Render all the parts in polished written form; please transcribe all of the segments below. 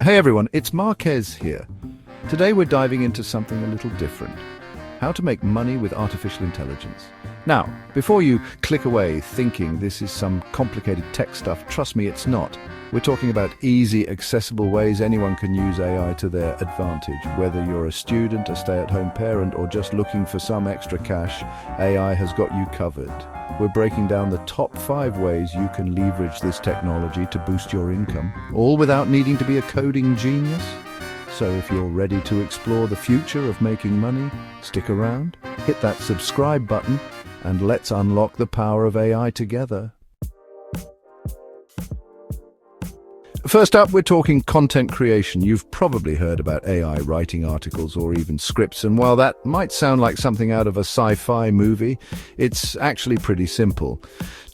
Hey everyone, it's Marquez here. Today we're diving into something a little different. How to make money with artificial intelligence. Now, before you click away thinking this is some complicated tech stuff, trust me, it's not. We're talking about easy, accessible ways anyone can use AI to their advantage. Whether you're a student, a stay-at-home parent, or just looking for some extra cash, AI has got you covered. We're breaking down the top 5 ways you can leverage this technology to boost your income, all without needing to be a coding genius. So if you're ready to explore the future of making money, stick around, hit that subscribe button, and let's unlock the power of AI together. First up, we're talking content creation. You've probably heard about AI writing articles or even scripts, and while that might sound like something out of a sci-fi movie, it's actually pretty simple.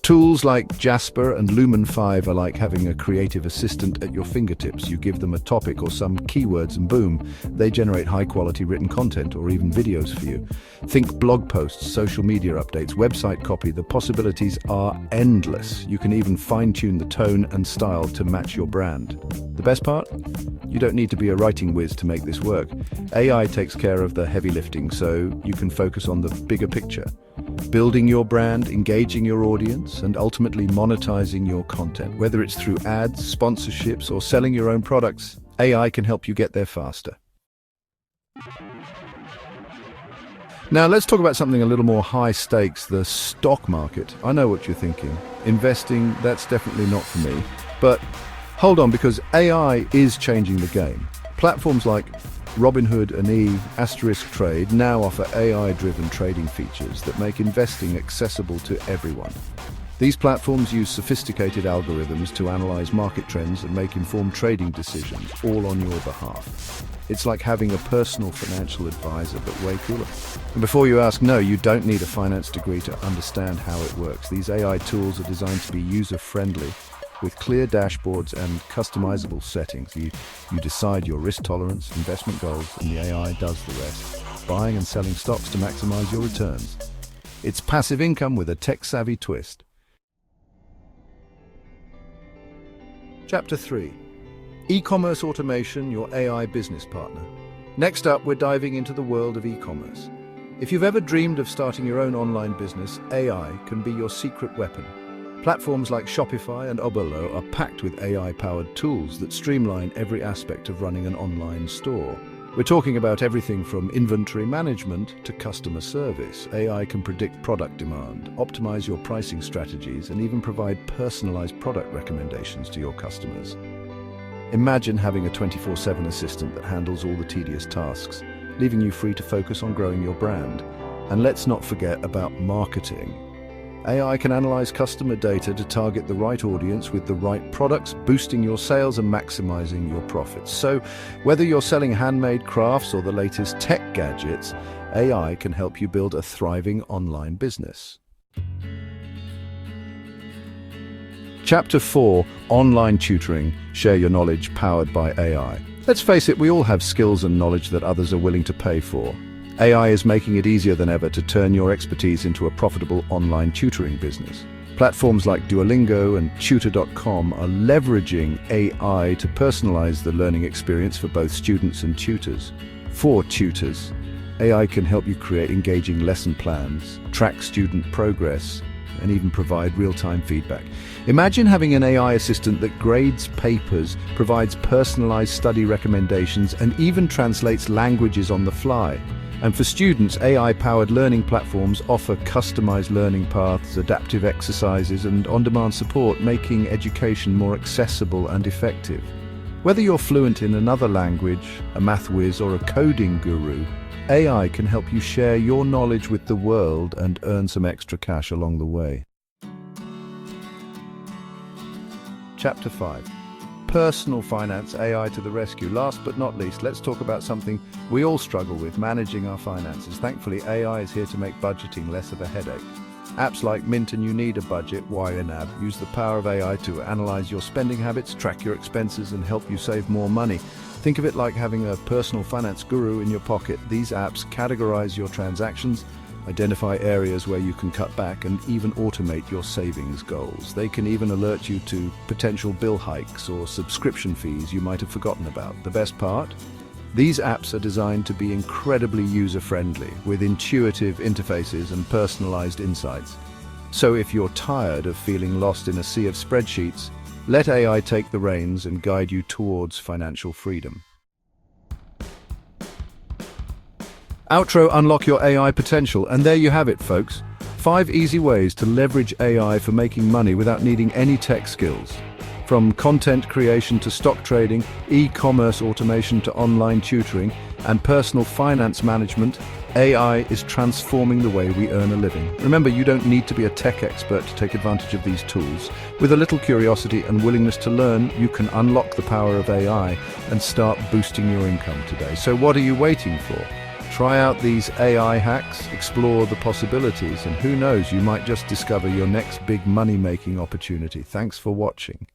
Tools like Jasper and Lumen 5 are like having a creative assistant at your fingertips. You give them a topic or some keywords and boom, they generate high-quality written content or even videos for you. Think blog posts, social media updates, website copy. The possibilities are endless. You can even fine-tune the tone and style to match your brand. The best part? You don't need to be a writing whiz to make this work. AI takes care of the heavy lifting, so you can focus on the bigger picture. Building your brand, engaging your audience, and ultimately monetizing your content. Whether it's through ads, sponsorships, or selling your own products, AI can help you get there faster. Now let's talk about something a little more high stakes, the stock market. I know what you're thinking. Investing, that's definitely not for me. But hold on, because AI is changing the game. Platforms like Robinhood and Asterisk Trade now offer AI-driven trading features that make investing accessible to everyone. These platforms use sophisticated algorithms to analyze market trends and make informed trading decisions, all on your behalf. It's like having a personal financial advisor, but way cooler. And before you ask, no, you don't need a finance degree to understand how it works. These AI tools are designed to be user-friendly, with clear dashboards and customizable settings. You decide your risk tolerance, investment goals, and the AI does the rest, buying and selling stocks to maximize your returns. It's passive income with a tech-savvy twist. Chapter 3. E-commerce automation, your AI business partner. Next up, we're diving into the world of e-commerce. If you've ever dreamed of starting your own online business, AI can be your secret weapon. Platforms like Shopify and Oberlo are packed with AI-powered tools that streamline every aspect of running an online store. We're talking about everything from inventory management to customer service. AI can predict product demand, optimize your pricing strategies, and even provide personalized product recommendations to your customers. Imagine having a 24/7 assistant that handles all the tedious tasks, leaving you free to focus on growing your brand. And let's not forget about marketing. AI can analyze customer data to target the right audience with the right products, boosting your sales and maximizing your profits. So, whether you're selling handmade crafts or the latest tech gadgets, AI can help you build a thriving online business. Chapter 4. Online tutoring. Share your knowledge powered by AI. Let's face it, we all have skills and knowledge that others are willing to pay for. AI is making it easier than ever to turn your expertise into a profitable online tutoring business. Platforms like Duolingo and Tutor.com are leveraging AI to personalize the learning experience for both students and tutors. For tutors, AI can help you create engaging lesson plans, track student progress, and even provide real-time feedback. Imagine having an AI assistant that grades papers, provides personalized study recommendations, and even translates languages on the fly. And for students, AI-powered learning platforms offer customized learning paths, adaptive exercises, and on-demand support, making education more accessible and effective. Whether you're fluent in another language, a math whiz, or a coding guru, AI can help you share your knowledge with the world and earn some extra cash along the way. Chapter 5. Personal finance, AI to the rescue. Last but not least, let's talk about something we all struggle with, managing our finances. Thankfully, AI is here to make budgeting less of a headache. Apps like Mint and You Need a Budget, YNAB, use the power of AI to analyze your spending habits, track your expenses, and help you save more money. Think of it like having a personal finance guru in your pocket. These apps categorize your transactions, identify areas where you can cut back, and even automate your savings goals. They can even alert you to potential bill hikes or subscription fees you might have forgotten about. The best part? These apps are designed to be incredibly user-friendly, with intuitive interfaces and personalized insights. So if you're tired of feeling lost in a sea of spreadsheets, let AI take the reins and guide you towards financial freedom. Outro, unlock your AI potential, and there you have it, folks. 5 easy ways to leverage AI for making money without needing any tech skills. From content creation to stock trading, e-commerce automation to online tutoring, and personal finance management, AI is transforming the way we earn a living. Remember, you don't need to be a tech expert to take advantage of these tools. With a little curiosity and willingness to learn, you can unlock the power of AI and start boosting your income today. So what are you waiting for? Try out these AI hacks, explore the possibilities, and who knows, you might just discover your next big money-making opportunity. Thanks for watching.